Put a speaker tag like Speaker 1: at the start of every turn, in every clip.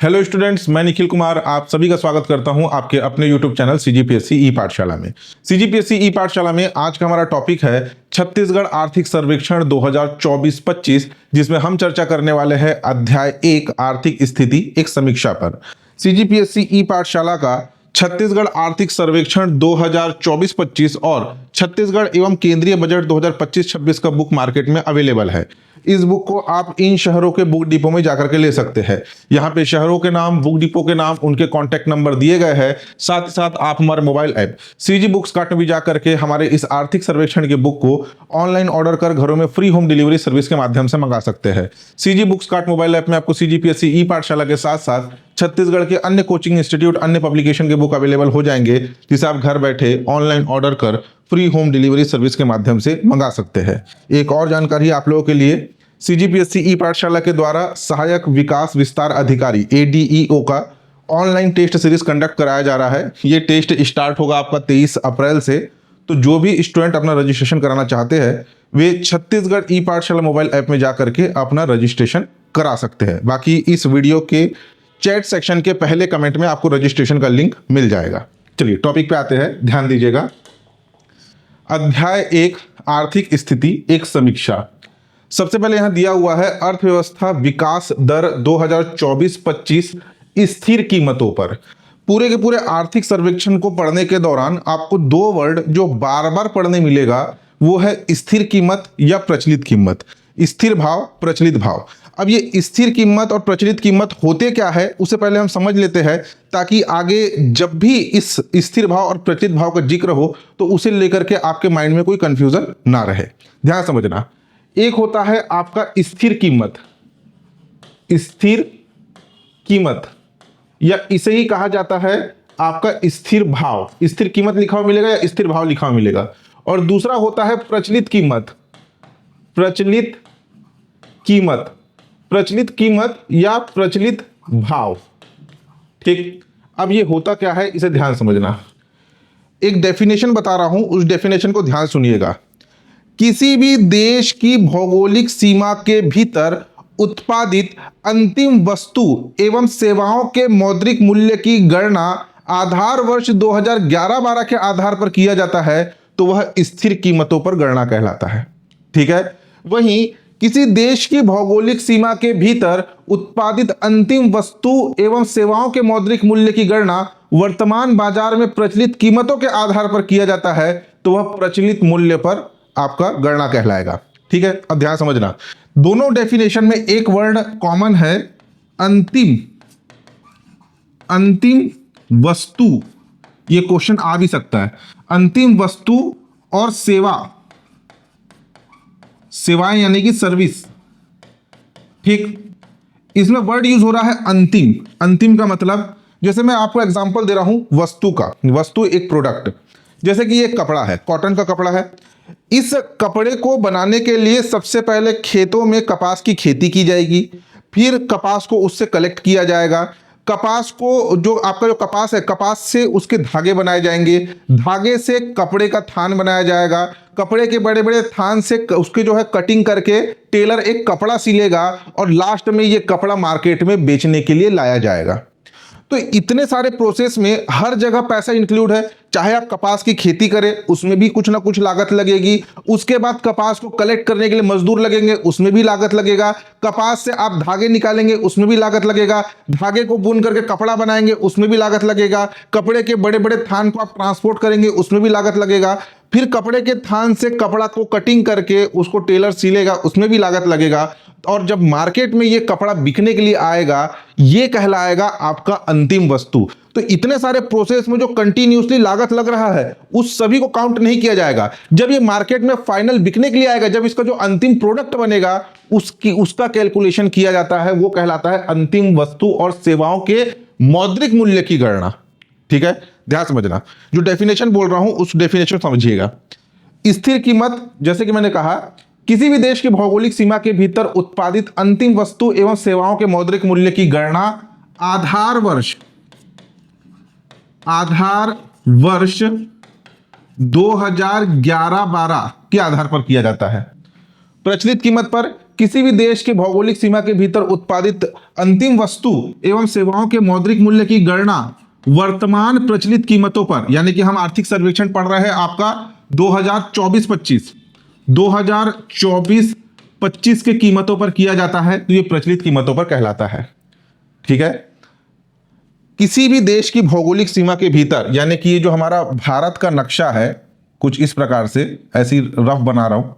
Speaker 1: Hello students, मैं निखिल कुमार आप सभी का स्वागत करता हूं आपके अपने यूट्यूब चैनल सीजीपीएससी ई पाठशाला में। सीजीपीएससी ई पाठशाला में आज का हमारा टॉपिक है छत्तीसगढ़ आर्थिक सर्वेक्षण 2024-25, जिसमें हम चर्चा करने वाले हैं अध्याय 1 आर्थिक स्थिति एक समीक्षा पर। सीजीपीएससी ई पाठशाला का छत्तीसगढ़ आर्थिक सर्वेक्षण 2024-25 और छत्तीसगढ़ एवं केंद्रीय बजट 2025-26 का बुक मार्केट में अवेलेबल है। इस बुक को आप इन शहरों के बुक डिपो में जाकर के ले सकते हैं। यहाँ पे शहरों के नाम, बुक डिपो के नाम, उनके कॉन्टैक्ट नंबर दिए गए हैं। साथ ही साथ आप हमारे mobile app CG books cart में भी जाकर के हमारे इस आर्थिक सर्वेक्षण के बुक को ऑनलाइन ऑर्डर कर घरों में फ्री होम डिलीवरी सर्विस के माध्यम से मंगा सकते हैं। CG books cart mobile app में आपको सीजीपीएससी ई पाठशाला के साथ साथ छत्तीसगढ़ के अन्य कोचिंग इंस्टीट्यूट, अन्य पब्लिकेशन के बुक अवेलेबल हो जाएंगे, जिसे आप घर बैठे ऑनलाइन ऑर्डर कर फ्री होम डिलीवरी सर्विस के माध्यम से मंगा सकते हैं। एक और जानकारी आप लोगों के लिए, सीजीपीएससी ई पाठशाला के द्वारा सहायक विकास विस्तार अधिकारी ADEO का ऑनलाइन टेस्ट सीरीज कंडक्ट कराया जा रहा है। ये टेस्ट स्टार्ट होगा आपका 23 अप्रैल से। तो जो भी स्टूडेंट अपना रजिस्ट्रेशन कराना चाहते हैं वे छत्तीसगढ़ ई पाठशाला मोबाइल ऐप में जा करके अपना रजिस्ट्रेशन करा सकते हैं। बाकी इस वीडियो के चैट सेक्शन के पहले कमेंट में आपको रजिस्ट्रेशन का लिंक मिल जाएगा। चलिए टॉपिक पे आते हैं, ध्यान दीजिएगा। अध्याय 1 आर्थिक स्थिति एक समीक्षा। सबसे पहले यहां दिया हुआ है अर्थव्यवस्था विकास दर 2024-25 स्थिर कीमतों पर। पूरे के पूरे आर्थिक सर्वेक्षण को पढ़ने के दौरान आपको दो वर्ड जो बार बार पढ़ने मिलेगा वो है स्थिर कीमत या प्रचलित कीमत। स्थिर भाव, प्रचलित भाव। अब ये स्थिर कीमत और प्रचलित कीमत होते क्या है उसे पहले हम समझ लेते हैं, ताकि आगे जब भी इस स्थिर भाव और प्रचलित भाव का जिक्र हो तो उसे लेकर के आपके माइंड में कोई कंफ्यूजन ना रहे। ध्यान समझना। एक होता है आपका स्थिर कीमत, स्थिर कीमत या इसे ही कहा जाता है आपका स्थिर भाव। स्थिर कीमत लिखा हुआ मिलेगा या स्थिर भाव लिखा हुआ मिलेगा। और दूसरा होता है प्रचलित कीमत, प्रचलित कीमत, प्रचलित कीमत या प्रचलित भाव। ठीक, अब ये होता क्या है इसे ध्यान समझना। एक डेफिनेशन बता रहा हूं, उस डेफिनेशन को ध्यान सुनिएगा। किसी भी देश की भौगोलिक सीमा के भीतर उत्पादित अंतिम वस्तु एवं सेवाओं के मौद्रिक मूल्य की गणना आधार वर्ष 2011-12 के आधार पर किया जाता है तो वह स्थिर कीमतों पर गणना कहलाता है। ठीक है। वहीं किसी देश की भौगोलिक सीमा के भीतर उत्पादित अंतिम वस्तु एवं सेवाओं के मौद्रिक मूल्य की गणना वर्तमान बाजार में प्रचलित कीमतों के आधार पर किया जाता है तो वह प्रचलित मूल्य पर आपका गणना कहलाएगा। ठीक है। अब ध्यान समझना, दोनों डेफिनेशन में एक वर्ड कॉमन है, अंतिम। अंतिम वस्तु, ये क्वेश्चन आ भी सकता है। अंतिम वस्तु और सेवा, सेवाएं यानी कि सर्विस। ठीक, इसमें वर्ड यूज हो रहा है अंतिम। अंतिम का मतलब, जैसे मैं आपको एग्जांपल दे रहा हूं वस्तु का। वस्तु एक प्रोडक्ट, जैसे कि ये कपड़ा है, कॉटन का कपड़ा है। इस कपड़े को बनाने के लिए सबसे पहले खेतों में कपास की खेती की जाएगी, फिर कपास को उससे कलेक्ट किया जाएगा। कपास को, जो आपका जो कपास है, कपास से उसके धागे बनाए जाएंगे, धागे से कपड़े का थान बनाया जाएगा, कपड़े के बड़े बड़े थान से उसके जो है कटिंग करके टेलर एक कपड़ा सिलेगा और लास्ट में ये कपड़ा मार्केट में बेचने के लिए लाया जाएगा। तो इतने सारे प्रोसेस में हर जगह पैसा इंक्लूड है। चाहे आप कपास की खेती करें उसमें भी कुछ ना कुछ लागत लगेगी, उसके बाद कपास को कलेक्ट करने के लिए मजदूर लगेंगे, उसमें भी लागत लगेगा, कपास से आप धागे निकालेंगे उसमें भी लागत लगेगा, धागे को बुन करके कपड़ा बनाएंगे उसमें भी लागत लगेगा, कपड़े के बड़े बड़े थान को आप ट्रांसपोर्ट करेंगे उसमें भी लागत लगेगा, फिर कपड़े के थान से कपड़ा को कटिंग करके उसको टेलर सिलेगा उसमें भी लागत लगेगा, और जब मार्केट में ये कपड़ा बिकने के लिए आएगा ये कहलाएगा आपका अंतिम वस्तु। तो इतने सारे प्रोसेस में जो कंटिन्यूसली लागत लग रहा है उस सभी को काउंट नहीं किया जाएगा। जब ये मार्केट में फाइनल बिकने के लिए आएगा, जब इसका जो अंतिम प्रोडक्ट बनेगा उसका कैलकुलेशन किया जाता है, वो कहलाता है अंतिम वस्तु और सेवाओं के मौद्रिक मूल्य की गणना। ठीक है, ध्यान समझना। जो डेफिनेशन बोल रहा हूं उस डेफिनेशन समझिएगा। स्थिर कीमत, जैसे कि मैंने कहा, किसी भी देश की भौगोलिक सीमा के भीतर उत्पादित अंतिम वस्तु एवं सेवाओं के मौद्रिक मूल्य की गणना आधार वर्ष 2011-12 के आधार पर किया जाता है। प्रचलित कीमत पर किसी भी देश के भौगोलिक सीमा के भीतर उत्पादित अंतिम वस्तु एवं सेवाओं के मौद्रिक मूल्य की गणना वर्तमान प्रचलित कीमतों पर, यानी कि हम आर्थिक सर्वेक्षण पढ़ रहे हैं आपका 2024-25 के कीमतों पर किया जाता है, तो ये प्रचलित कीमतों पर कहलाता है। ठीक है, किसी भी देश की भौगोलिक सीमा के भीतर, यानी कि ये जो हमारा भारत का नक्शा है कुछ इस प्रकार से, ऐसी रफ बना रहा हूं,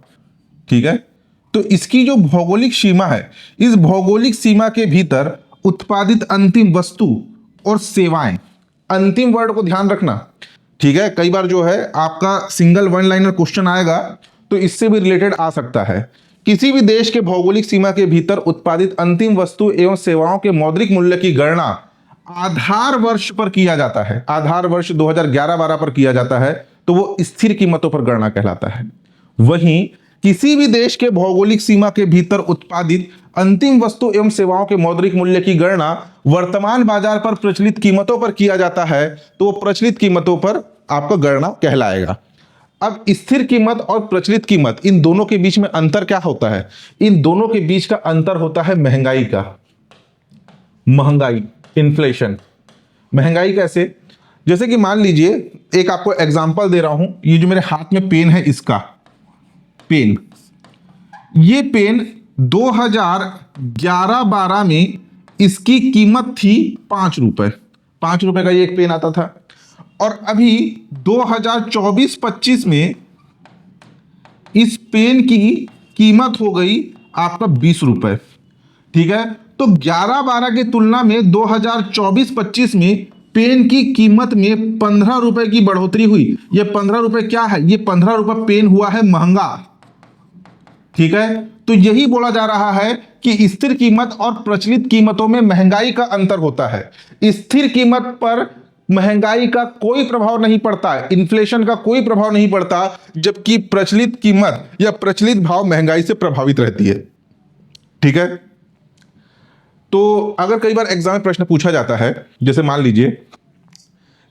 Speaker 1: ठीक है, तो इसकी जो भौगोलिक सीमा है, इस भौगोलिक सीमा के भीतर उत्पादित अंतिम वस्तु और सेवाएं, अंतिम वर्ड को ध्यान रखना, ठीक है, कई बार जो है आपका सिंगल वन लाइनर क्वेश्चन आएगा तो इससे भी रिलेटेड आ सकता है। किसी भी देश के भौगोलिक सीमा के भीतर उत्पादित अंतिम वस्तु एवं सेवाओं के मौद्रिक मूल्य की गणना आधार वर्ष पर किया जाता है, आधार वर्ष 2011-12 पर किया जाता है, तो वो स्थिर कीमतों पर गणना कहलाता है। वहीं किसी भी देश के भौगोलिक सीमा के भीतर उत्पादित अंतिम वस्तु एवं सेवाओं के मौद्रिक मूल्य की गणना वर्तमान बाजार पर प्रचलित कीमतों पर किया जाता है, तो वो प्रचलित कीमतों पर आपका गणना कहलाएगा। अब स्थिर कीमत और प्रचलित कीमत, इन दोनों के बीच में अंतर क्या होता है? इन दोनों के बीच का अंतर होता है महंगाई का। महंगाई, इन्फ्लेशन। महंगाई कैसे? जैसे कि मान लीजिए, एक आपको एग्जांपल दे रहा हूं, ये जो मेरे हाथ में पेन है, इसका पेन, ये पेन 2011-12 में इसकी कीमत थी 5 रुपए। 5 रुपए का ये एक पेन आता था, और अभी 2024-25 में इस पेन की कीमत हो गई आपका 20 रुपए। ठीक है, तो 11-12 की तुलना में 2024-25 में पेन की कीमत में 15 रुपए की बढ़ोतरी हुई। ये 15 रुपए क्या है? ये 15 रुपए पेन हुआ है महंगा। ठीक है, तो यही बोला जा रहा है कि स्थिर कीमत और प्रचलित कीमतों में महंगाई का अंतर होता है। स्थिर कीमत पर महंगाई का कोई प्रभाव नहीं पड़ता है, इन्फ्लेशन का कोई प्रभाव नहीं पड़ता, जबकि प्रचलित कीमत या प्रचलित भाव महंगाई से प्रभावित रहती है। ठीक है, तो अगर कई बार एग्जाम में प्रश्न पूछा जाता है, जैसे मान लीजिए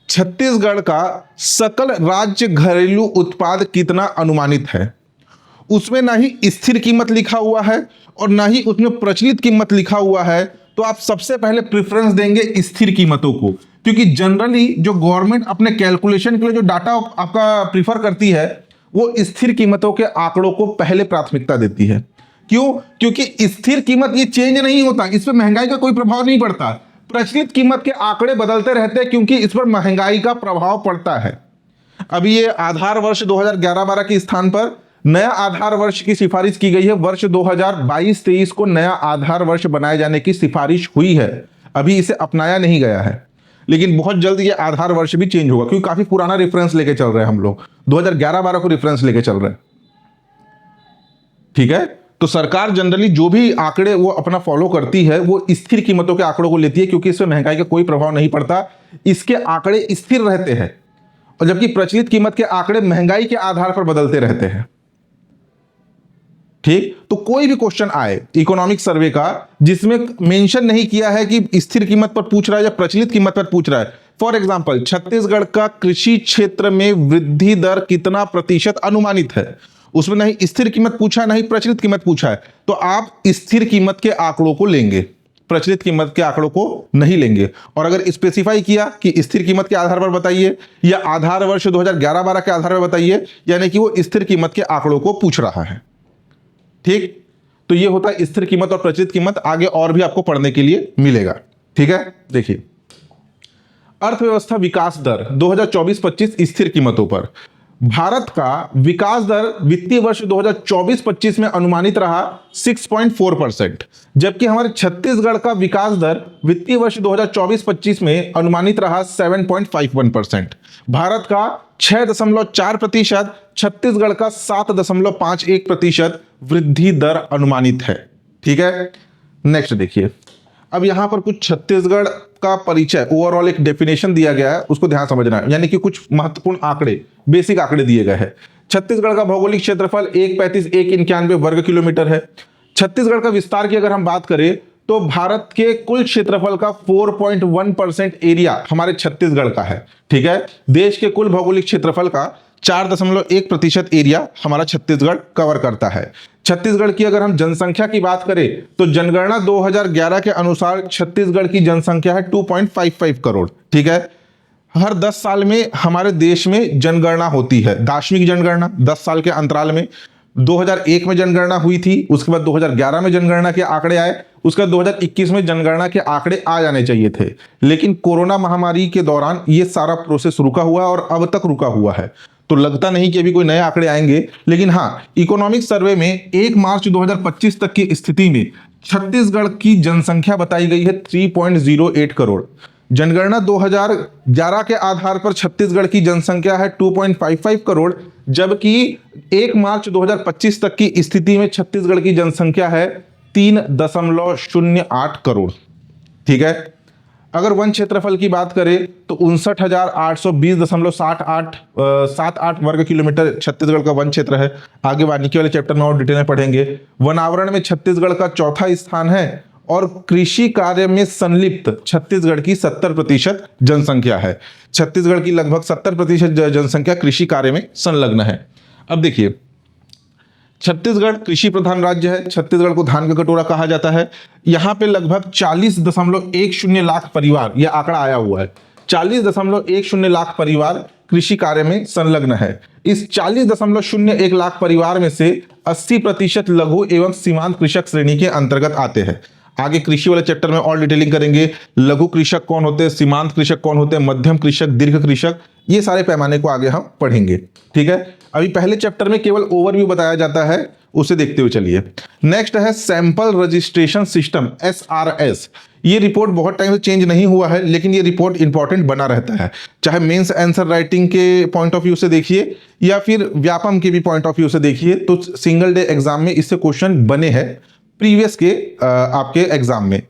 Speaker 1: छत्तीसगढ़ का सकल राज्य घरेलू उत्पाद कितना अनुमानित है, उसमें ना ही स्थिर कीमत लिखा हुआ है और ना ही उसमें प्रचलित कीमत लिखा हुआ है, तो आप सबसे पहले प्रेफरेंस देंगे स्थिर कीमतों को, क्योंकि जनरली जो गवर्नमेंट अपने कैलकुलेशन के लिए जो डाटा आपका प्रीफर करती है, वो स्थिर कीमतों के आंकड़ों को पहले प्राथमिकता देती है। क्यों? क्योंकि स्थिर कीमत ये चेंज नहीं होता, इस पर महंगाई का कोई प्रभाव नहीं पड़ता। प्रचलित कीमत के आंकड़े बदलते रहते हैं क्योंकि इस पर महंगाई का प्रभाव पड़ता है। अभी ये आधार वर्ष 2011-12 के स्थान पर नया आधार वर्ष की सिफारिश की गई है। वर्ष 2022-23 को नया आधार वर्ष बनाए जाने की सिफारिश हुई है, अभी इसे अपनाया नहीं गया है, लेकिन बहुत जल्द ये आधार वर्ष भी चेंज होगा, क्योंकि काफी पुराना रेफरेंस लेके चल रहे हैं हम लोग, 2011-12 को रेफरेंस लेके चल रहे हैं। ठीक है, तो सरकार जनरली जो भी आंकड़े वो अपना फॉलो करती है, वो स्थिर कीमतों के आंकड़ों को लेती है, क्योंकि इसमें महंगाई का कोई प्रभाव नहीं पड़ता, इसके आंकड़े स्थिर रहते हैं, और जबकि प्रचलित कीमत के आंकड़े महंगाई के आधार पर बदलते रहते हैं। ठीक, तो कोई भी क्वेश्चन आए इकोनॉमिक सर्वे का जिसमें मेंशन नहीं किया है कि स्थिर कीमत पर पूछ रहा है या प्रचलित कीमत पर पूछ रहा है, फॉर एग्जांपल छत्तीसगढ़ का कृषि क्षेत्र में वृद्धि दर कितना प्रतिशत अनुमानित है, उसमें नहीं स्थिर कीमत पूछा है, नहीं प्रचलित कीमत पूछा है, तो आप स्थिर कीमत के आंकड़ों को लेंगे, प्रचलित कीमत के आंकड़ों को नहीं लेंगे। और अगर स्पेसिफाई किया कि स्थिर कीमत के आधार पर बताइए या आधार वर्ष 2011-12 के आधार पर बताइए, यानी कि वो स्थिर कीमत के आंकड़ों को पूछ रहा है। ठीक, तो ये होता है स्थिर कीमत और प्रचलित कीमत, आगे और भी आपको पढ़ने के लिए मिलेगा। ठीक है, देखिए अर्थव्यवस्था विकास दर 2024-25 स्थिर कीमतों पर। भारत का विकास दर वित्तीय वर्ष 2024-25 में अनुमानित रहा 6.4%, जबकि हमारे छत्तीसगढ़ का विकास दर वित्तीय वर्ष 2024-25 में अनुमानित रहा 7.51%। भारत का 6.4%, छत्तीसगढ़ का 7.51% वृद्धि दर अनुमानित है। ठीक है, नेक्स्ट देखिए, अब यहां पर कुछ छत्तीसगढ़ का परिचय, ओवरऑल एक डेफिनेशन दिया गया है, उसको ध्यान समझना है, यानी कि कुछ महत्वपूर्ण आंकड़े, बेसिक आंकड़े दिए गए हैं। छत्तीसगढ़ का भौगोलिक क्षेत्रफल 135,191 वर्ग किलोमीटर है। छत्तीसगढ़ का विस्तार की अगर हम बात करें तो भारत के कुल क्षेत्रफल का 4.1% एरिया हमारे छत्तीसगढ़ का है। ठीक है, देश के कुल भौगोलिक क्षेत्रफल का 4.1% एरिया हमारा छत्तीसगढ़ कवर करता है। छत्तीसगढ़ की अगर हम जनसंख्या की बात करें तो जनगणना 2011 के अनुसार छत्तीसगढ़ की जनसंख्या है 2.55 करोड़। ठीक है, हर 10 साल में हमारे देश में जनगणना होती है, दार्शनिक जनगणना 10 साल के अंतराल में। 2001 में जनगणना हुई थी, उसके बाद 2011 में जनगणना के आंकड़े आए, उसके बाद 2021 में जनगणना के आंकड़े आ जाने चाहिए थे, लेकिन कोरोना महामारी के दौरान ये सारा प्रोसेस रुका हुआ है और अब तक रुका हुआ है, तो लगता नहीं कि अभी कोई नए आंकड़े आएंगे। लेकिन हाँ, इकोनॉमिक सर्वे में 1 मार्च 2025 तक की स्थिति में छत्तीसगढ़ की जनसंख्या बताई गई है 3.08 करोड़। जनगणना 2011 के आधार पर छत्तीसगढ़ की जनसंख्या है 2.55 करोड़, जबकि 1 मार्च 2025 तक की स्थिति में छत्तीसगढ़ की जनसंख्या है 3.08 करोड़। ठीक है, अगर वन क्षेत्रफल की बात करें तो 59,820.78 वर्ग किलोमीटर छत्तीसगढ़ का वन क्षेत्र है। आगे वानिकी वाले चैप्टर में और डिटेल में पढ़ेंगे। वन आवरण में छत्तीसगढ़ का चौथा स्थान है और कृषि कार्य में संलिप्त छत्तीसगढ़ की 70% जनसंख्या है। छत्तीसगढ़ की लगभग 70% जनसंख्या कृषि कार्य में संलग्न है। अब देखिए, छत्तीसगढ़ कृषि प्रधान राज्य है, छत्तीसगढ़ को धान का कटोरा कहा जाता है। यहाँ पे लगभग 40.10 लाख परिवार, यह आंकड़ा आया हुआ है, 40.10 लाख परिवार कृषि कार्य में संलग्न है। इस 40.01 लाख परिवार में से 80% लघु एवं सीमांत कृषक श्रेणी के अंतर्गत आते हैं। आगे कृषि वाले चैप्टर में और डिटेलिंग करेंगे, लघु कृषक कौन होते हैं, सीमांत कृषक कौन होते हैं, मध्यम कृषक, दीर्घ कृषक, ये सारे पैमाने को आगे हम पढ़ेंगे। ठीक है, अभी पहले चैप्टर में केवल ओवरव्यू बताया जाता है, उसे देखते हुए चलिए। नेक्स्ट है सैंपल रजिस्ट्रेशन सिस्टम, SRS। ये रिपोर्ट बहुत टाइम से चेंज नहीं हुआ है, लेकिन ये रिपोर्ट इंपॉर्टेंट बना रहता है, चाहे मेंस आंसर राइटिंग के पॉइंट ऑफ व्यू से देखिए या फिर व्यापम के भी पॉइंट ऑफ व्यू से देखिए, तो सिंगल डे एग्जाम में इससे क्वेश्चन बने हैं प्रीवियस के आपके एग्जाम में।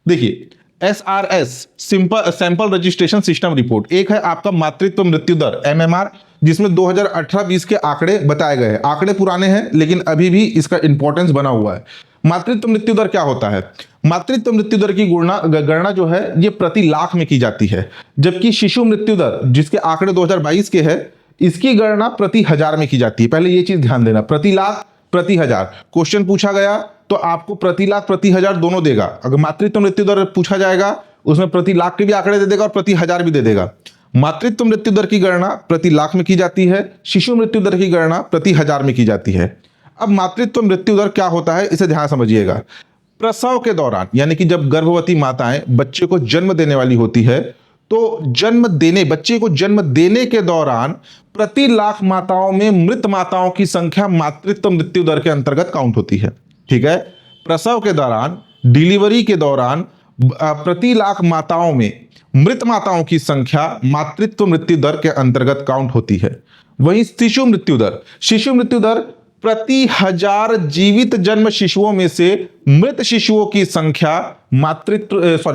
Speaker 1: देखिए, SRS sample registration system report, एक है आपका मातृत्व मृत्यु दर MMR, जिसमें 2018-20 के आंकड़े बताए गए हैं। आंकड़े पुराने हैं लेकिन अभी भी इसका इंपॉर्टेंस बना हुआ है। मातृत्व मृत्यु दर क्या होता है? मातृत्व मृत्यु दर की गणना जो है ये प्रति लाख में की जाती है, जबकि शिशु मृत्यु दर जिसके आंकड़े 2022 के है, इसकी गणना प्रति हजार में की जाती है। पहले ये चीज ध्यान देना, प्रति लाख प्रति हजार। क्वेश्चन पूछा गया तो आपको प्रति लाख प्रति हजार दोनों देगा। अगर मातृत्व मृत्यु दर पूछा जाएगा उसमें प्रति लाख के भी आंकड़े दे देगा और प्रति हजार भी दे देगा। मातृत्व मृत्यु दर की गणना प्रति लाख में की जाती है, शिशु मृत्यु दर की गणना प्रति हजार में की जाती है। अब मातृत्व मृत्यु दर क्या होता है इसे ध्यान समझिएगा। प्रसव के दौरान, यानी कि जब गर्भवती माताएं बच्चे को जन्म देने वाली होती है, तो बच्चे को जन्म देने के दौरान प्रति लाख माताओं में मृत माताओं की संख्या मातृत्व मृत्यु दर के अंतर्गत काउंट होती है। ठीक है, प्रसव के दौरान, डिलीवरी के दौरान प्रति लाख माताओं में मृत माताओं की संख्या मातृत्व मृत्यु दर के अंतर्गत काउंट होती है। वहीं शिशु मृत्यु दर प्रति हजार जीवित जन्म शिशुओं में से मृत शिशुओं की संख्या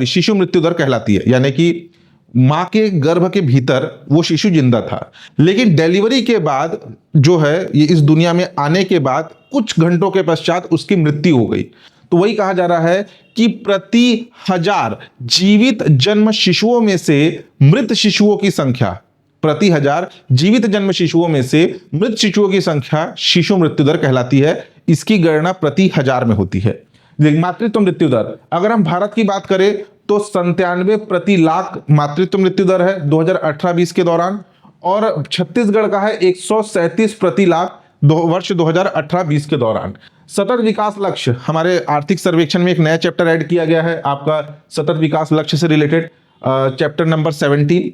Speaker 1: शिशु मृत्यु दर कहलाती है। यानी कि मां के गर्भ के भीतर वो शिशु जिंदा था, लेकिन डिलीवरी के बाद जो है ये इस दुनिया में आने के बाद कुछ घंटों के पश्चात उसकी मृत्यु हो गई। तो वही कहा जा रहा है कि प्रति हजार जीवित जन्म शिशुओं में से मृत शिशुओं की संख्या, प्रति हजार जीवित जन्म शिशुओं में से मृत शिशुओं की संख्या शिशु मृत्यु दर कहलाती है। इसकी गणना प्रति हजार में होती है। मातृत्व मृत्यु दर, अगर हम भारत की बात करें तो 97 प्रति लाख मातृत्व मृत्यु दर है 2018-20 के दौरान, और छत्तीसगढ़ का है 137 प्रति लाख वर्ष 2018-20 के दौरान। सतत विकास लक्ष्य, हमारे आर्थिक सर्वेक्षण में एक नया चैप्टर ऐड किया गया है आपका सतत विकास लक्ष्य से रिलेटेड, चैप्टर नंबर 17।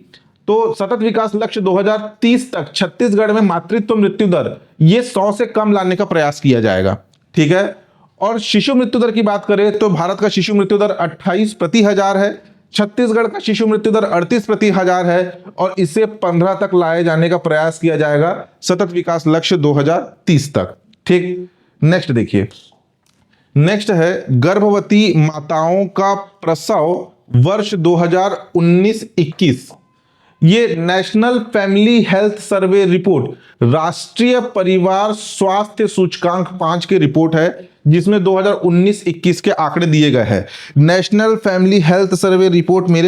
Speaker 1: तो सतत विकास लक्ष्य 2030 तक छत्तीसगढ़ में मातृत्व मृत्यु दर ये 100 से कम लाने का प्रयास किया जाएगा। ठीक है, और शिशु मृत्यु दर की बात करें तो भारत का शिशु मृत्यु दर 28 प्रति हजार है, छत्तीसगढ़ का शिशु मृत्यु दर 38 प्रति हजार है, और इसे 15 तक लाए जाने का प्रयास किया जाएगा सतत विकास लक्ष्य 2030 तक। ठीक, नेक्स्ट देखिए, नेक्स्ट है गर्भवती माताओं का प्रसव वर्ष 2019-21। ये national family health survey report, राष्ट्रीय परिवार स्वास्थ्य सूचकांक 5 की रिपोर्ट है, जिसमें 2019-21 के आंकड़े दिए गए हैं। National family health survey report मेरे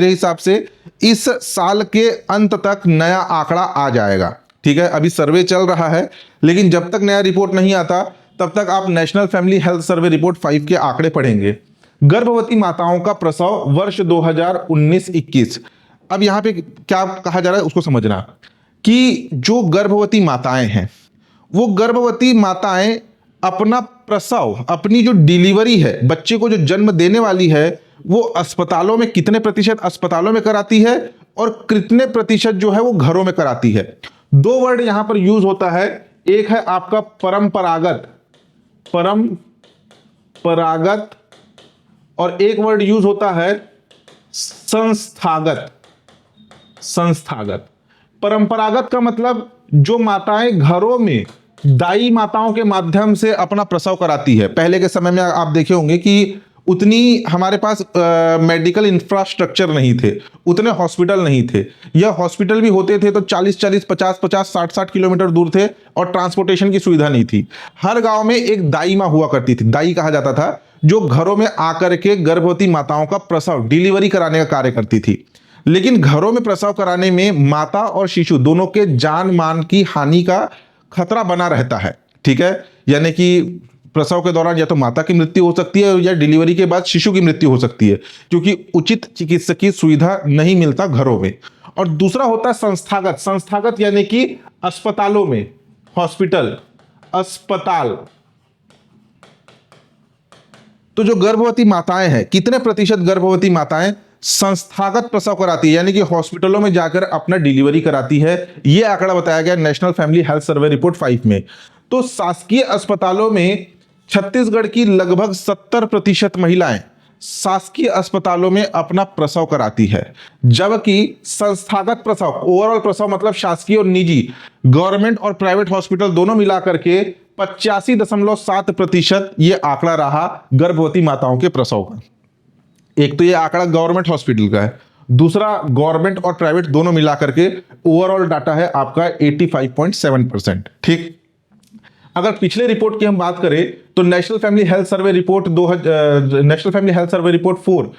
Speaker 1: हिसाब से इस साल के अंत तक नया आंकड़ा आ जाएगा। ठीक है, अभी सर्वे चल रहा है, लेकिन जब तक नया रिपोर्ट नहीं आता तब तक आप national family health survey report 5 के आंकड़े पढ़ेंगे। गर्भवती माताओं का प्रसव वर्ष 2019-21। अब यहां पे क्या कहा जा रहा है उसको समझना कि जो गर्भवती माताएं हैं, वो गर्भवती माताएं अपना प्रसव, अपनी जो डिलीवरी है, बच्चे को जो जन्म देने वाली है, वो अस्पतालों में कितने प्रतिशत अस्पतालों में कराती है और कितने प्रतिशत जो है वो घरों में कराती है। दो वर्ड यहां पर यूज होता है, एक है आपका परंपरागत, परंपरागत, और एक वर्ड यूज होता है संस्थागत। संस्थागत, परंपरागत का मतलब जो माताएं घरों में दाई माताओं के माध्यम से अपना प्रसव कराती है। पहले के समय में आप देखे होंगे कि उतनी हमारे पास मेडिकल इंफ्रास्ट्रक्चर नहीं थे, उतने हॉस्पिटल नहीं थे, या हॉस्पिटल भी होते थे तो 40-40, 50-50, 60-60 किलोमीटर दूर थे और ट्रांसपोर्टेशन की सुविधा नहीं थी। हर गांव में एक दाई माँ हुआ करती थी, दाई कहा जाता था, जो घरों में आकर के गर्भवती माताओं का प्रसव, डिलीवरी कराने का कार्य करती थी। लेकिन घरों में प्रसव कराने में माता और शिशु दोनों के जान मान की हानि का खतरा बना रहता है। ठीक है, यानी कि प्रसव के दौरान या तो माता की मृत्यु हो सकती है या डिलीवरी के बाद शिशु की मृत्यु हो सकती है, क्योंकि उचित चिकित्सकीय सुविधा नहीं मिलता घरों में। और दूसरा होता है संस्थागत। संस्थागत यानी कि अस्पतालों में, हॉस्पिटल, अस्पताल। तो जो गर्भवती माताएं हैं, कितने प्रतिशत गर्भवती माताएं संस्थागत प्रसव कराती है, यानी कि हॉस्पिटलों में जाकर अपना डिलीवरी कराती है, यह आंकड़ा बताया गया national family health survey report 5 में। तो शासकीय अस्पतालों में छत्तीसगढ़ की लगभग 70% महिलाएं शासकीय अस्पतालों में अपना प्रसव कराती है, जबकि संस्थागत प्रसव, ओवरऑल प्रसव मतलब शासकीय और निजी, गवर्नमेंट और प्राइवेट हॉस्पिटल दोनों मिलाकर के 85.7% ये आंकड़ा रहा गर्भवती माताओं के प्रसव का। एक तो ये आंकड़ा गवर्नमेंट हॉस्पिटल का है, दूसरा गवर्नमेंट और प्राइवेट दोनों मिलाकर के ओवरऑल डाटा है आपका 85.7%। ठीक, अगर पिछले रिपोर्ट की हम बात करें तो national family health survey report 4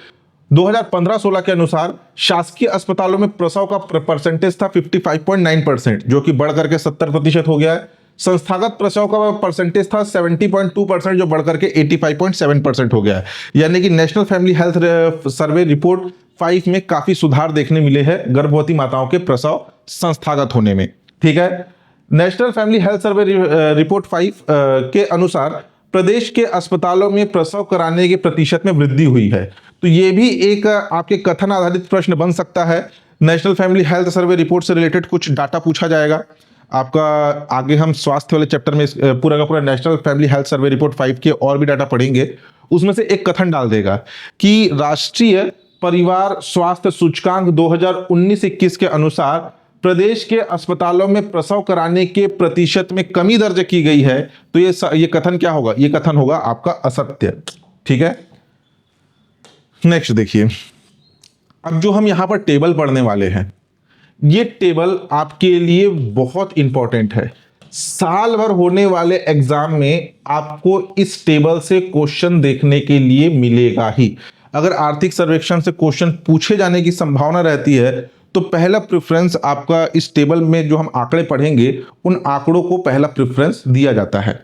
Speaker 1: 2015-16 के अनुसार शासकीय अस्पतालों में प्रसव का परसेंटेज था 55.9%, जो कि बढ़कर के 70% हो गया है। संस्थागत प्रसव का परसेंटेज था 70.2%, जो बढ़कर के 85.7% हो गया है। यानी कि national family health survey report 5 में काफी सुधार देखने मिले हैं गर्भवती माताओं के प्रसव संस्थागत होने में। ठीक है, national family health survey report 5 के अनुसार प्रदेश के अस्पतालों में प्रसव कराने के प्रतिशत में वृद्धि हुई है। तो ये भी एक आपके कथन आधारित प्रश्न बन सकता है। National family health survey report से रिलेटेड कुछ डाटा पूछा जाएगा आपका। आगे हम स्वास्थ्य वाले चैप्टर में पूरा का पूरा national family health survey report 5 के और भी डाटा पढ़ेंगे। उसमें से एक कथन डाल देगा कि राष्ट्रीय परिवार स्वास्थ्य सूचकांक 2019-21 के अनुसार प्रदेश के अस्पतालों में प्रसव कराने के प्रतिशत में कमी दर्ज की गई है। तो ये कथन क्या होगा? ये कथन होगा आपका असत्य। ठीक है, नेक्स्ट देखिए, अब जो हम यहां पर टेबल पढ़ने वाले हैं, ये टेबल आपके लिए बहुत इंपॉर्टेंट है। साल भर होने वाले एग्जाम में आपको इस टेबल से क्वेश्चन देखने के लिए मिलेगा ही। अगर आर्थिक सर्वेक्षण से क्वेश्चन पूछे जाने की संभावना रहती है तो पहला प्रेफरेंस आपका इस टेबल में जो हम आंकड़े पढ़ेंगे उन आंकड़ों को पहला प्रेफरेंस दिया जाता है।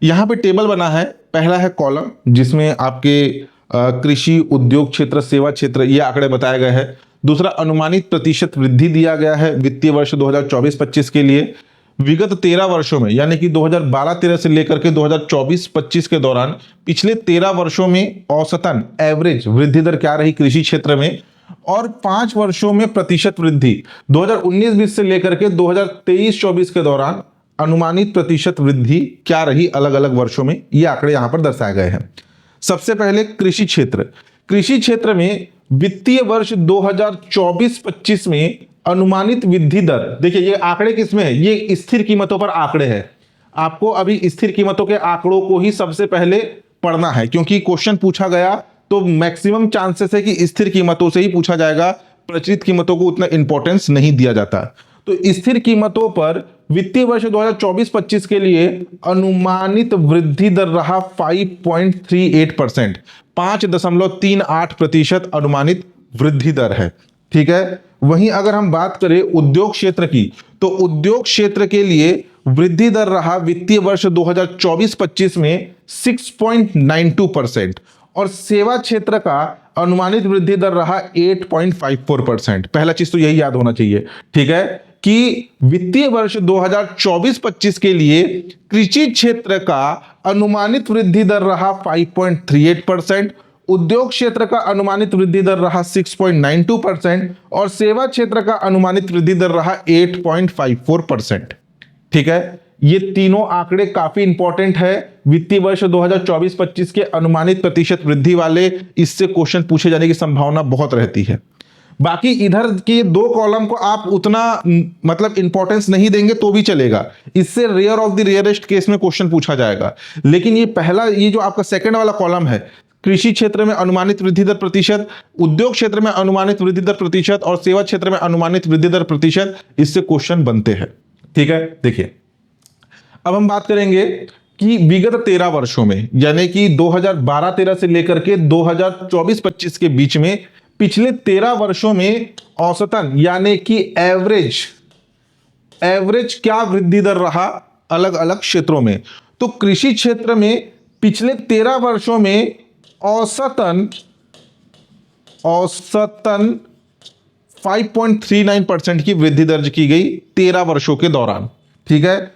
Speaker 1: यहां पे टेबल बना है, पहला है कॉलम जिसमें आपके कृषि, उद्योग क्षेत्र, सेवा क्षेत्र ये आंकड़े बताए गए हैं। दूसरा अनुमानित प्रतिशत वृद्धि दिया गया है वित्तीय वर्ष 2024-25 के लिए। विगत 13 वर्षों में यानी कि 2012-13 से लेकर के 2024-25 के दौरान पिछले 13 वर्षों में औसतन एवरेज वृद्धि दर क्या रही कृषि क्षेत्र में, और 5 वर्षों में प्रतिशत वृद्धि 2019-20 से लेकर के 2023-24 के दौरान अनुमानित प्रतिशत वृद्धि क्या रही अलग अलग वर्षों में, ये आंकड़े यहां पर दर्शाए गए हैं। सबसे पहले कृषि क्षेत्र। कृषि क्षेत्र में वित्तीय वर्ष 2024-25 में अनुमानित वृद्धि दर, देखिए ये आंकड़े किसमें है? ये स्थिर कीमतों पर आंकड़े हैं। आपको अभी स्थिर कीमतों के आंकड़ों को ही सबसे पहले पढ़ना है, क्योंकि क्वेश्चन पूछा गया तो मैक्सिमम चांसेस है कि स्थिर कीमतों से ही पूछा जाएगा। प्रचलित कीमतों को उतना इंपॉर्टेंस नहीं दिया जाता। तो स्थिर कीमतों पर वित्तीय वर्ष 2024-25 के लिए अनुमानित वृद्धि दर रहा 5.38%, 5.38% अनुमानित वृद्धि दर है। ठीक है, वहीं अगर हम बात करें उद्योग क्षेत्र की, तो उद्योग क्षेत्र के लिए वृद्धि दर रहा वित्तीय वर्ष 2024-25 में 6.92% और सेवा क्षेत्र का अनुमानित वृद्धि दर रहा 8.54%। पहला चीज तो यही याद होना चाहिए, ठीक है, कि वित्तीय वर्ष 2024-25 के लिए कृषि क्षेत्र का अनुमानित वृद्धि दर रहा 5.38%, उद्योग क्षेत्र का अनुमानित वृद्धि दर रहा 6.92% और सेवा क्षेत्र का अनुमानित वृद्धि दर रहा 8.54%। ठीक है, ये तीनों आंकड़े काफी इंपॉर्टेंट है वित्तीय वर्ष 2024-25 के अनुमानित प्रतिशत वृद्धि वाले, इससे क्वेश्चन पूछे जाने की संभावना बहुत रहती है। बाकी इधर के दो कॉलम को आप उतना मतलब इंपॉर्टेंस नहीं देंगे तो भी चलेगा, इससे rare of the rarest case में क्वेश्चन पूछा जाएगा। लेकिन ये पहला, ये जो आपका सेकंड वाला कॉलम है, कृषि क्षेत्र में अनुमानित वृद्धि दर प्रतिशत, उद्योग क्षेत्र में अनुमानित वृद्धि दर प्रतिशत और सेवा क्षेत्र में अनुमानित वृद्धि दर प्रतिशत, इससे क्वेश्चन बनते हैं। ठीक है, देखिए अब हम बात करेंगे कि विगत 13 वर्षों में, यानी कि 2012-13 से लेकर के 2024-25 के बीच में, पिछले 13 वर्षों में औसतन यानी कि एवरेज क्या वृद्धि दर रहा अलग अलग क्षेत्रों में। तो कृषि क्षेत्र में पिछले 13 वर्षों में औसतन 5.39% की वृद्धि दर्ज की गई 13 वर्षों के दौरान। ठीक है,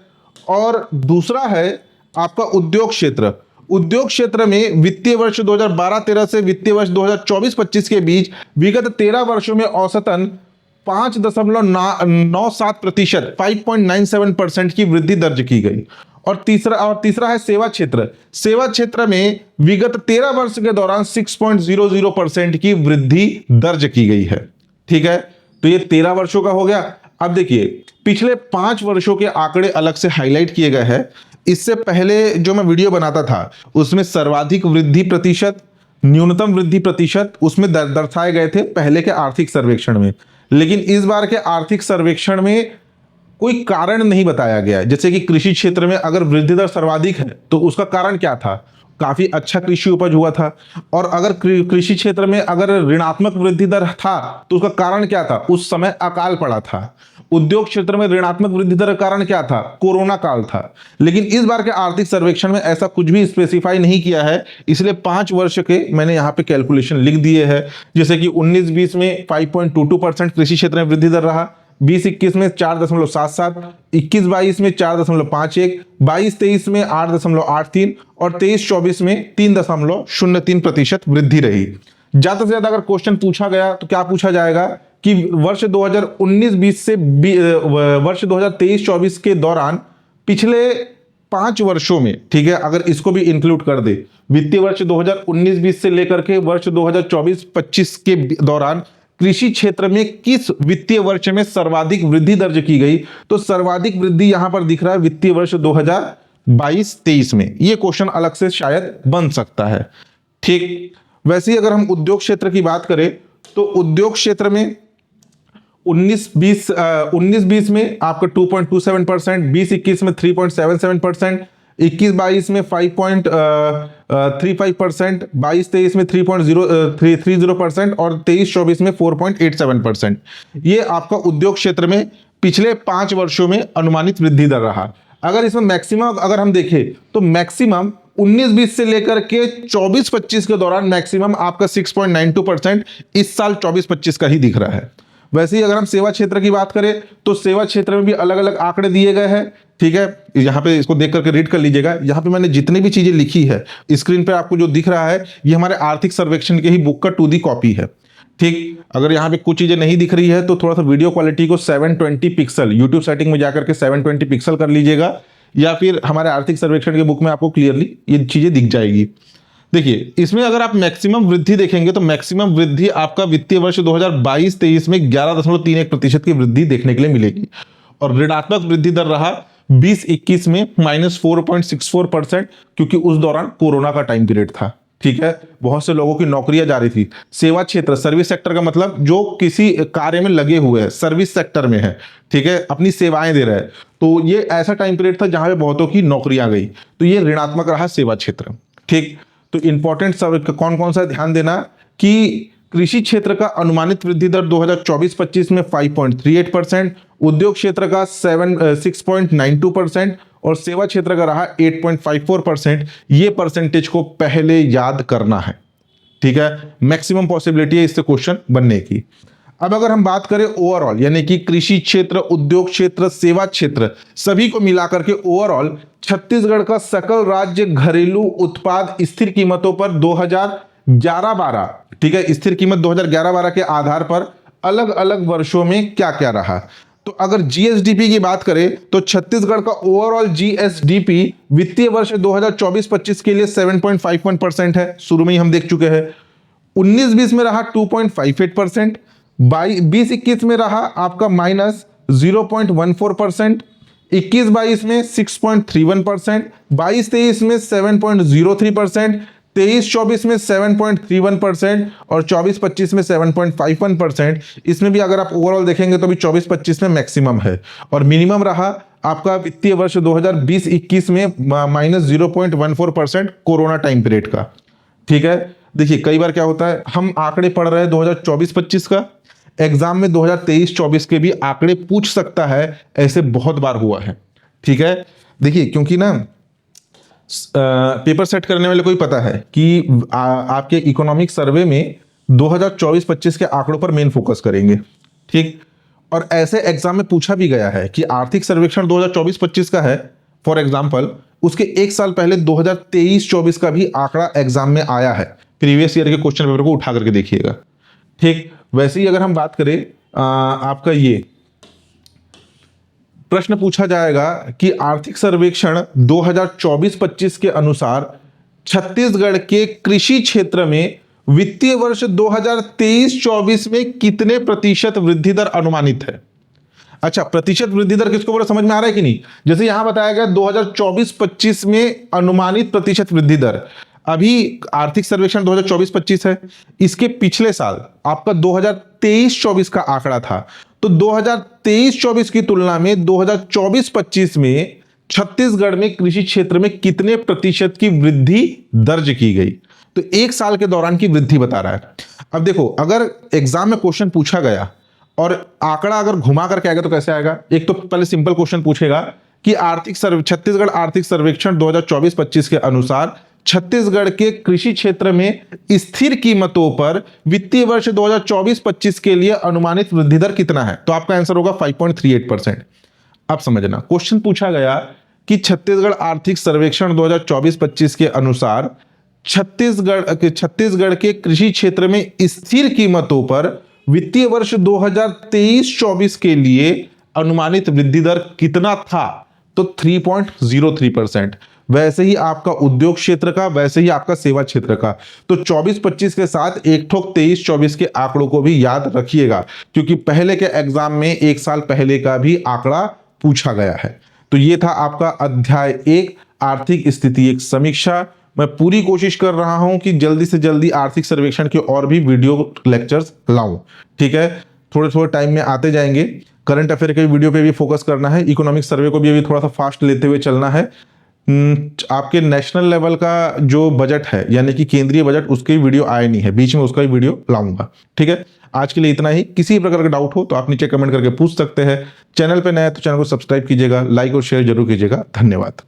Speaker 1: और दूसरा है आपका उद्योग क्षेत्र। उद्योग क्षेत्र में वित्तीय वर्ष 2012-13 से वित्तीय वर्ष 2024-25 के बीच विगत 13 वर्षों में औसतन 5.97% 5.97% की वृद्धि दर्ज की गई। और तीसरा है सेवा क्षेत्र। सेवा क्षेत्र में विगत 13 वर्ष के दौरान 6.00% की वृद्धि दर्ज की गई है। ठीक है, तो ये 13 वर्षों का हो गया। अब देखिए पिछले 5 वर्षों के आंकड़े अलग से हाईलाइट किए गए हैं। इससे पहले जो मैं वीडियो बनाता था उसमें सर्वाधिक वृद्धि प्रतिशत, न्यूनतम वृद्धि प्रतिशत उसमें दर्शाए गए थे पहले के आर्थिक सर्वेक्षण में। लेकिन इस बार के आर्थिक सर्वेक्षण में कोई कारण नहीं बताया गया है। जैसे कि कृषि क्षेत्र में अगर वृद्धि दर सर्वाधिक है तो उसका कारण क्या था, काफी अच्छा कृषि उपज हुआ था। और अगर कृषि क्षेत्र में अगर ऋणात्मक वृद्धि दर था तो उसका कारण क्या था, उस समय अकाल पड़ा था। उद्योग क्षेत्र में ऋणात्मक वृद्धि दर का कारण क्या था, कोरोना काल था। लेकिन इस बार के आर्थिक सर्वेक्षण में ऐसा कुछ भी स्पेसिफाई नहीं किया है, इसलिए 5 वर्ष के मैंने यहाँ पे कैलकुलेशन लिख दिए हैं। जैसे कि 19-20 में 5.22% कृषि क्षेत्र में वृद्धि दर रहा, 20-21 में 4.77, 21-22 में 4.51, 22-23 में 8.83 और 23-24 में 3.03% वृद्धि रही। ज्यादा से ज्यादा अगर क्वेश्चन पूछा गया तो क्या पूछा जाएगा कि वर्ष 2019-20 से वर्ष 2023-24 के दौरान पिछले 5 वर्षों में, ठीक है, अगर इसको भी इंक्लूड कर दे, वित्तीय वर्ष 2019-20 से लेकर के वर्ष 2024-25 के दौरान कृषि क्षेत्र में किस वित्तीय वर्ष में सर्वाधिक वृद्धि दर्ज की गई। तो सर्वाधिक वृद्धि यहां पर दिख रहा है वित्तीय वर्ष 2022-23 में। यह क्वेश्चन अलग से शायद बन सकता है। ठीक, वैसे ही अगर हम उद्योग क्षेत्र की बात करें तो उद्योग क्षेत्र में 19-20 में आपका 2.27%, 20-21 में 3.77%, 21-22 में 5.35%, 22-23 में 3.30% और 23-24 में 4.87%। ये आपका उद्योग क्षेत्र में पिछले 5 वर्षों में अनुमानित वृद्धि दर रहा। अगर इसमें मैक्सिमम अगर हम देखें तो मैक्सिमम 19-20 से लेकर के 24-25 के दौरान मैक्सिमम आपका 6.92% इस साल 24-25 का ही दिख रहा है। वैसे ही अगर हम सेवा क्षेत्र की बात करें तो सेवा क्षेत्र में भी अलग अलग आंकड़े दिए गए हैं। ठीक है, यहाँ पे इसको देख करके रीड कर लीजिएगा। यहाँ पे मैंने जितनी भी चीजें लिखी है स्क्रीन पे आपको जो दिख रहा है ये हमारे आर्थिक सर्वेक्षण के ही बुक का 2D कॉपी है। ठीक, अगर यहाँ पे कुछ चीजें नहीं दिख रही है तो थोड़ा सा वीडियो क्वालिटी को 720 पिक्सल यूट्यूब सेटिंग में जाकर के 720 पिक्सल कर लीजिएगा, या फिर हमारे आर्थिक सर्वेक्षण के बुक में आपको क्लियरली ये चीजें दिख जाएगी। देखिए इसमें अगर आप मैक्सिमम वृद्धि देखेंगे तो मैक्सिमम वृद्धि आपका वित्तीय वर्ष 2022-23 में 11.31% की वृद्धि देखने के लिए मिलेगी। और ऋणात्मक वृद्धि दर रहा 20-21 में -4.64%, क्योंकि उस दौरान कोरोना का टाइम पीरियड था। ठीक है, बहुत से लोगों की नौकरियां जा रही थी। सेवा क्षेत्र, सर्विस सेक्टर का मतलब जो किसी कार्य में लगे हुए हैं, सर्विस सेक्टर में है, ठीक है, अपनी सेवाएं दे रहे हैं, तो ये ऐसा टाइम पीरियड था जहां पे बहुतों की नौकरियां गई, तो ये ऋणात्मक रहा सेवा क्षेत्र। ठीक, तो इंपॉर्टेंट सब कौन कौन सा ध्यान देना कि कृषि क्षेत्र का अनुमानित वृद्धि दर 2024-25 में 5.38%, उद्योग क्षेत्र का 6.92% और सेवा क्षेत्र का रहा 8.54%। ये परसेंटेज को पहले याद करना है, ठीक है। मैक्सिमम पॉसिबिलिटी है इससे क्वेश्चन बनने की। अब अगर हम बात करें ओवरऑल, यानी कि कृषि क्षेत्र, उद्योग क्षेत्र, सेवा क्षेत्र, सभी को मिलाकर के ओवरऑल छत्तीसगढ़ का सकल राज्य घरेलू उत्पाद स्थिर कीमतों पर 2011-12, ठीक है, स्थिर कीमत 2011-12 के आधार पर अलग अलग वर्षों में क्या क्या रहा। तो अगर जीएसडीपी की बात करें तो छत्तीसगढ़ का ओवरऑल जीएसडीपी वित्तीय वर्ष 2024-25 के लिए 7.51% है, शुरू में ही हम देख चुके हैं। 19-20 में रहा 2.58%, 20-21 में रहा आपका -0.14%, 21-22 में 6.31%, 22-23 में 7.03%, 23-24 में 7.31% और 24-25 में 7.51%। इसमें भी अगर आप ओवरऑल देखेंगे तो भी 24-25 में मैक्सिमम है, और मिनिमम रहा आपका वित्तीय वर्ष 2020-21 में -0.14% कोरोना टाइम पीरियड का, ठीक है। देखिए कई बार क्या होता है, हम आंकड़े पढ़ रहे हैं 2024-25 का, एग्जाम में 2023-24 के भी आंकड़े पूछ सकता है, ऐसे बहुत बार हुआ है, ठीक है। देखिए क्योंकि ना पेपर सेट करने वाले को ही पता है कि आपके इकोनॉमिक सर्वे में 2024-25 के आंकड़ों पर मेन फोकस करेंगे, ठीक। और ऐसे एग्जाम में पूछा भी गया है कि आर्थिक सर्वेक्षण 2024-25 का है, फॉर एग्जांपल उसके एक साल पहले 2023-24 का भी आंकड़ा एग्जाम में आया है। प्रीवियस ईयर के क्वेश्चन पेपर को उठा करके देखिएगा, ठीक। वैसे ही अगर हम बात करें आपका ये प्रश्न पूछा जाएगा कि आर्थिक सर्वेक्षण 2024-25 के अनुसार छत्तीसगढ़ के कृषि क्षेत्र में वित्तीय वर्ष 2023-24 में कितने प्रतिशत वृद्धि दर अनुमानित है। अच्छा, प्रतिशत वृद्धि दर किसको बोला, समझ में आ रहा है कि नहीं। जैसे यहां बताया गया 2024-25 में अनुमानित प्रतिशत वृद्धि दर, अभी आर्थिक सर्वेक्षण 2024-25 है, इसके पिछले साल आपका 2023-24 का आंकड़ा था, तो 2023-24 की तुलना में 2024-25 में छत्तीसगढ़ में कृषि क्षेत्र में कितने प्रतिशत की वृद्धि दर्ज की गई, तो एक साल के दौरान की वृद्धि बता रहा है। अब देखो अगर एग्जाम में क्वेश्चन पूछा गया और आंकड़ा अगर घुमा करके आएगा तो कैसे आएगा। एक तो पहले सिंपल क्वेश्चन पूछेगा कि छत्तीसगढ़ आर्थिक सर्वेक्षण 2024-25 के अनुसार छत्तीसगढ़ के कृषि क्षेत्र में स्थिर कीमतों पर वित्तीय वर्ष 2024-25 के लिए अनुमानित वृद्धि दर कितना है, तो आपका आंसर होगा 5.38%। अब समझना, क्वेश्चन पूछा गया कि छत्तीसगढ़ आर्थिक सर्वेक्षण 2024-25 के अनुसार छत्तीसगढ़ के कृषि क्षेत्र में स्थिर कीमतों पर वित्तीय वर्ष 2023-24 के लिए अनुमानित वृद्धि दर कितना था, तो 3.03%। वैसे ही आपका उद्योग क्षेत्र का, वैसे ही आपका सेवा क्षेत्र का। तो 24-25 के साथ एक ठोक 23-24 के आंकड़ों को भी याद रखिएगा, क्योंकि पहले के एग्जाम में एक साल पहले का भी आंकड़ा पूछा गया है। तो ये था आपका अध्याय 1 आर्थिक स्थिति एक समीक्षा। मैं पूरी कोशिश कर रहा हूं कि जल्दी से जल्दी आर्थिक सर्वेक्षण के और भी वीडियो लेक्चर्स लाऊं, ठीक है। थोड़े थोड़े टाइम में आते जाएंगे। करंट अफेयर के वीडियो पे भी फोकस करना है, इकोनॉमिक सर्वे को भी अभी थोड़ा सा फास्ट लेते हुए चलना है। आपके नेशनल लेवल का जो बजट है, यानी कि केंद्रीय बजट, उसकी वीडियो आए नहीं है, बीच में उसका भी वीडियो लाऊंगा, ठीक है। आज के लिए इतना ही। किसी प्रकार का डाउट हो तो आप नीचे कमेंट करके पूछ सकते हैं। चैनल पे नए तो चैनल को सब्सक्राइब कीजिएगा, लाइक और शेयर जरूर कीजिएगा। धन्यवाद।